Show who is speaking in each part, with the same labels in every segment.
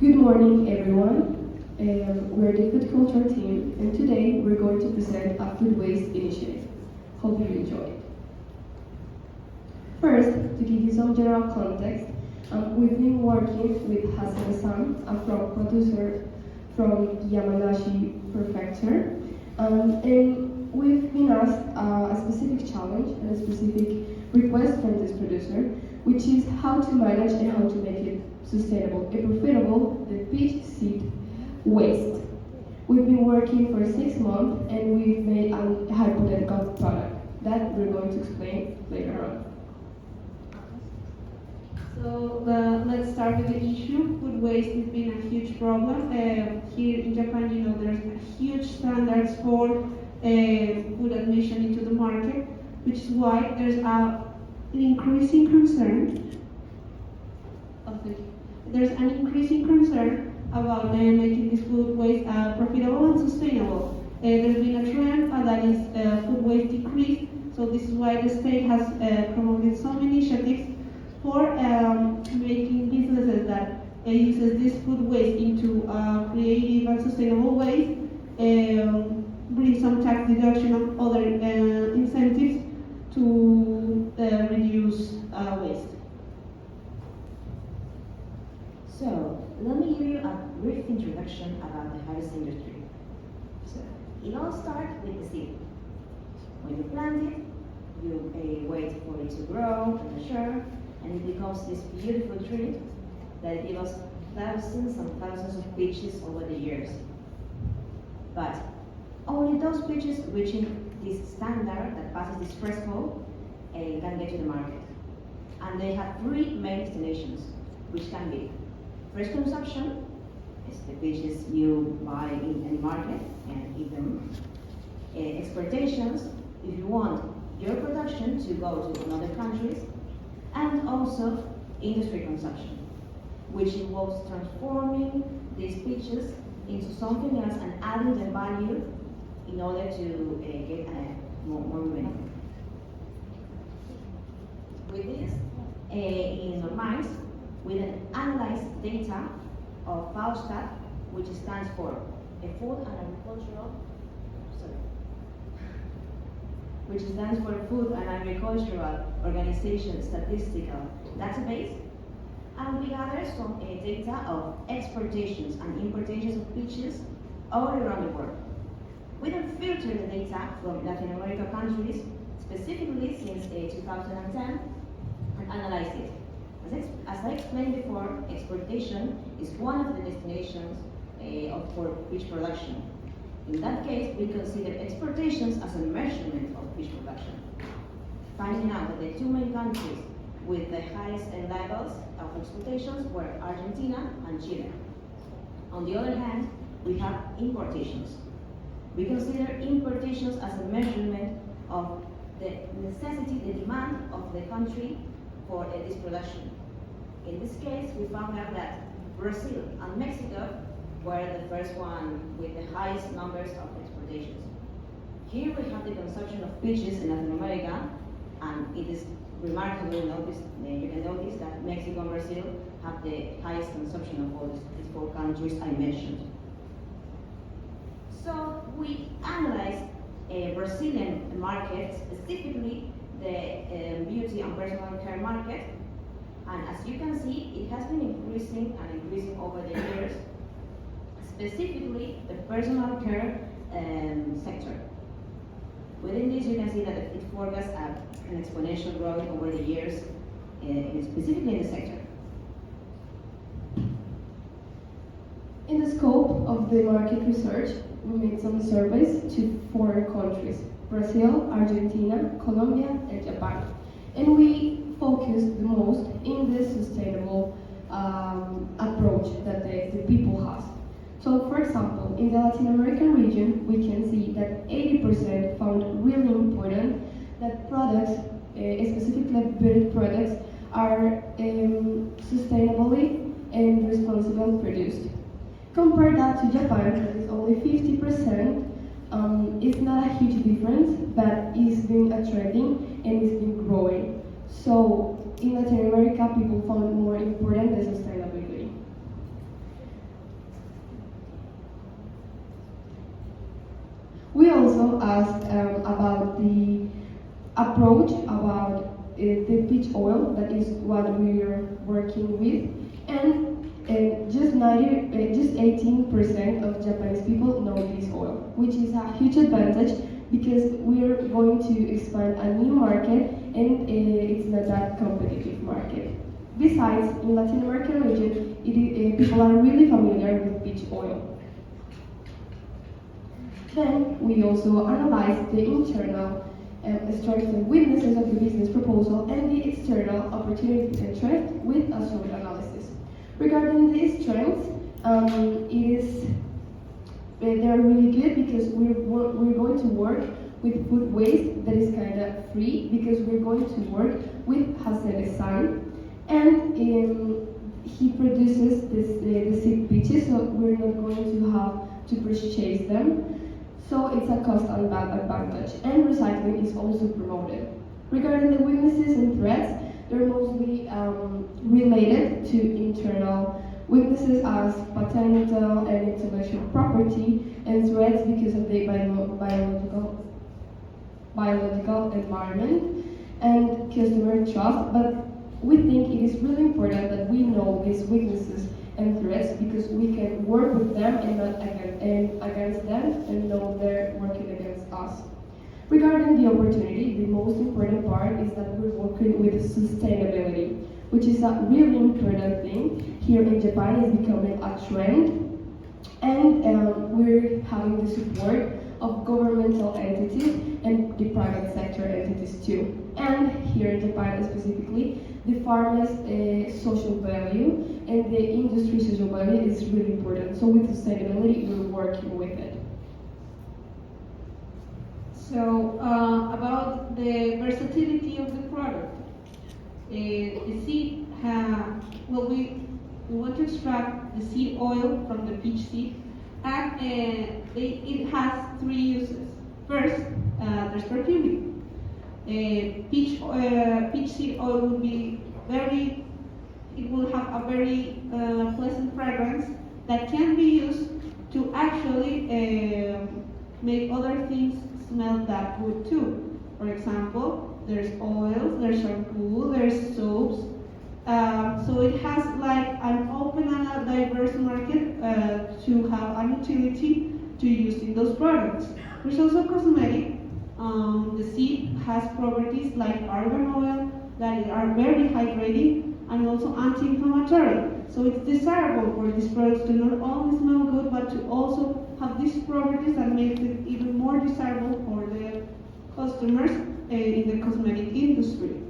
Speaker 1: Good morning, everyone. We're the Food Culture team, and today we're going to present a food waste initiative. Hope you enjoy it. First, to give you some general context, we've been working with Hasebe-san, a frog producer from Yamanashi prefecture, and we've been asked a specific challenge and a specific request from this producer, which is how to manage and how to make it sustainable and profitable the peach seed waste. We've been working for 6 months and we've made a hypothetical product that we're going to explain later on.
Speaker 2: So let's start with the issue. Food waste has been a huge problem. Here in Japan, there's a huge standards for food admission into the market, which is why there's an increasing concern about making this food waste profitable and sustainable. There's been a trend that is food waste decrease, so this is why the state has promoted some initiatives for making businesses that uses this food waste into creative and sustainable ways, bring some tax deduction of other incentives to reduce waste.
Speaker 3: So, let me give you a brief introduction about the harvest industry. So, it all starts with the seed. When you plant it, you wait for it to grow and mature, and it becomes this beautiful tree that gives us thousands and thousands of peaches over the years. But only those peaches reaching this standard that passes this threshold can get to the market. And they have 3 main destinations, which can be fresh consumption, it's the peaches you buy in any market and eat them. Exportations, if you want your production to go to other countries. And also industry consumption, which involves transforming these peaches into something else and adding the value in order to get more revenue. With this in our minds, we then analyze data of FAUSTAT, which stands for a Food and Agricultural, which stands for Food and Agricultural Organization Statistical Database, and we gather some data of exportations and importations of peaches all around the world. We then filter the data from Latin American countries, specifically since 2010, and analyze it. As I explained before, exportation is one of the destinations for peach production. In that case, we consider exportations as a measurement of peach production, finding out that the 2 main countries with the highest levels of exportations were Argentina and Chile. On the other hand, we have importations. We consider importations as a measurement of the necessity, the demand of the country for this production. In this case, we found out that Brazil and Mexico were the first one with the highest numbers of exportations. Here we have the consumption of peaches in Latin America, and it is remarkable you can notice that Mexico and Brazil have the highest consumption of all these 4 countries I mentioned. So we analyzed a Brazilian market, specifically the beauty and personal care market, and as you can see, it has been increasing and increasing over the years, specifically the personal care sector. Within this, you can see that it forecasts an exponential growth over the years, specifically in the sector.
Speaker 1: In the scope of the market research, we made some surveys to 4 countries: Brazil, Argentina, Colombia, and Japan. And we focused the most in this sustainable approach that the people have. So, for example, in the Latin American region, we can see that 80% found really important that products, specifically beauty products, are sustainably and responsibly produced. Compare that to Japan, that is only 50%. It's not a huge difference, but it's been a trending and it's been growing. So in Latin America, people found more important the sustainability. also asked about the approach about the peach oil, that is what we are working with, and just 18% of Japanese people know this oil, which is a huge advantage because we are going to expand a new market, and it's not that competitive market. Besides, in Latin American region, people are really familiar with peach oil. Then we also analyze the internal strengths and weaknesses of the business proposal and the external opportunities and threats with a SWOT analysis. Regarding the strengths, they are really good because we're going to work with food waste that is kind of free because we're going to work with Hasebe-san, and he produces the seed peaches, so we're not going to have to purchase them. So it's a cost advantage, and recycling is also promoted. Regarding the weaknesses and threats, they're mostly related to internal weaknesses as patental and intellectual property, and threats because of the biological environment and customer trust. But we think it is really important that we know these weaknesses and threats because we can work with them and not against them, and know they're working against us. Regarding the opportunity, the most important part is that we're working with sustainability, which is a really important thing. Here in Japan, it's becoming a trend, and we're having the support of governmental entities and the private sector entities too. And here in Japan specifically, the farmers' social value and the industry social value is really important. So with sustainability, we're working with it.
Speaker 2: So about the versatility of the product, the seed, we want to extract the seed oil from the peach seed, and it has three uses. First, there's perfuming. Peach seed oil will be it will have a very pleasant fragrance that can be used to actually make other things smell that good too. For example, there's oils, there's shampoo, there's soaps. So it has like an open and a diverse market to have an utility to use in those products. There's also cosmetic. The seed has properties like argan oil that are very hydrating and also anti-inflammatory. So it's desirable for these products to not only smell good, but to also have these properties that make it even more desirable for the customers in the cosmetic industry.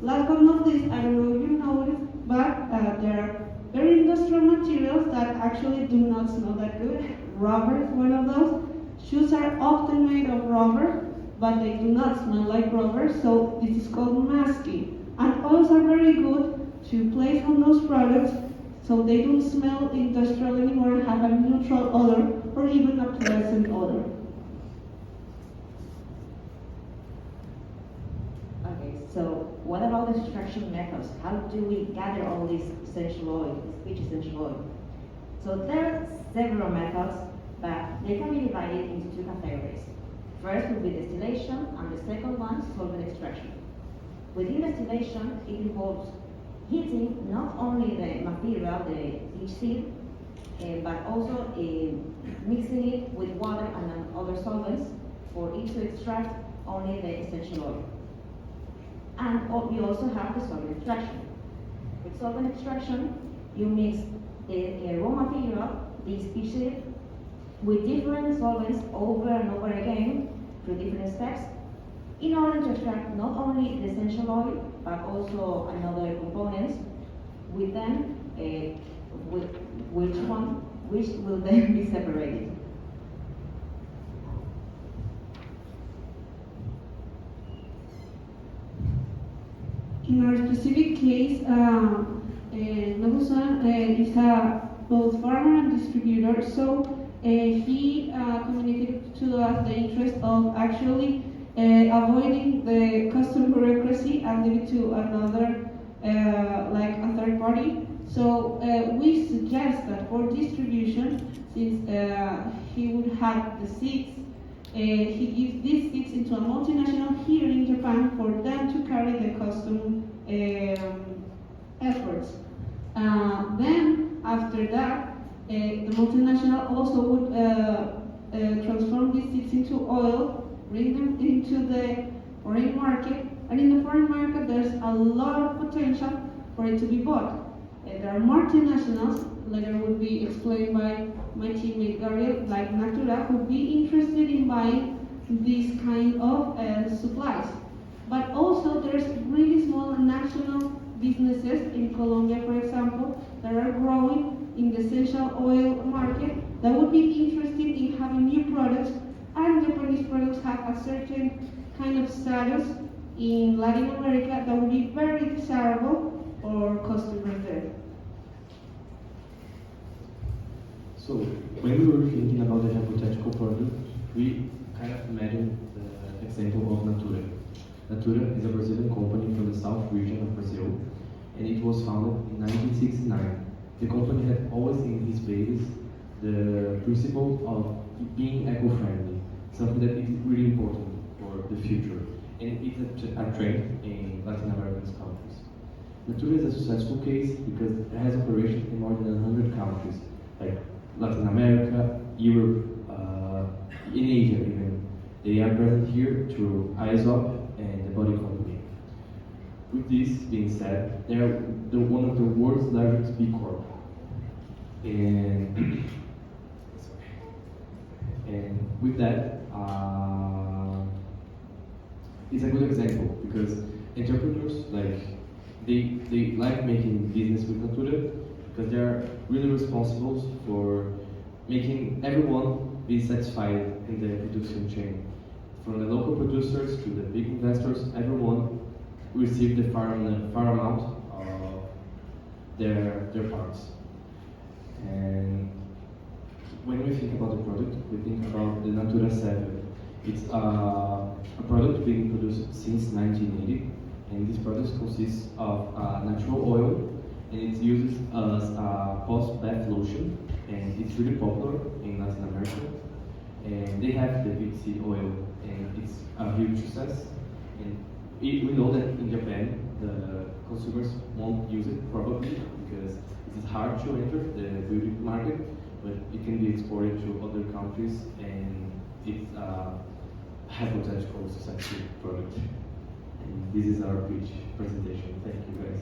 Speaker 2: Last but not least, I don't know if you noticed, but there are very industrial materials that actually do not smell that good. Rubber is one of those. Shoes are often made of rubber, but they do not smell like rubber, so this is called masking. And oils are very good to place on those products so they don't smell industrial anymore and have a neutral odor or even a pleasant odor.
Speaker 3: Okay, so what about the extraction methods? How do we gather all these essential oil, this peach essential oil? So there are several methods, but they can be divided into two categories. First will be distillation, and the second one, solvent extraction. Within distillation, it involves heating not only the material, the peach seed, but also mixing it with water and other solvents for it to extract only the essential oil. And we also have the solvent extraction. With solvent extraction, you mix a raw material, this peach seed, with different solvents over and over again through different steps in order to extract not only the essential oil but also another components with them, which will then be separated.
Speaker 2: In our specific case, Nobu-san is a both farmer and distributor, so he communicated to us the interest of actually avoiding the custom bureaucracy and leave it to another, like a third party. So we suggest that for distribution, since he would have the seeds he gives these seeds into a multinational here in Japan for them to carry the custom efforts. Then, after that, the multinational also would transform these seeds into oil, bring them into the foreign market, and in the foreign market there's a lot of potential for it to be bought. There are multinationals, later would be explained by my teammate Gabriel, like Natura, who would be interested in buying these kind of supplies. But also there's really small national businesses in Colombia, for example, that are growing in the essential oil market that would be interested in having new products, and Japanese products have a certain kind of status in Latin America that would be very desirable for customers there.
Speaker 4: So, when we were thinking about the hypothetical product, we kind of imagined the example of Natura. Natura is a Brazilian company from the south region of Brazil, and it was founded in 1969. The company had always in its basis the principle of being eco-friendly, something that is really important for the future, and it's a trend in Latin American countries. Natura is a successful case because it has operations in more than 100 countries, like Latin America, Europe, in Asia even. They are present here through ISOP and the Body Company. With this being said, they are one of the world's largest B Corp. And with that, it's a good example because entrepreneurs they like making business with Natura because they are really responsible for making everyone be satisfied in the production chain. From the local producers to the big investors, everyone receive the fair amount of their parts. And when we think about the product, we think about the Natura Hasebe. It's a product being produced since 1980, and this product consists of natural oil, and it's used as a post-bath lotion, and it's really popular in Latin America. And they have the PVC oil, and it's a huge success. And we know that in Japan, the consumers won't use it probably because it is hard to enter the beauty market, but it can be exported to other countries, and it's a hypothetical successful product. And this is our pitch presentation. Thank you guys.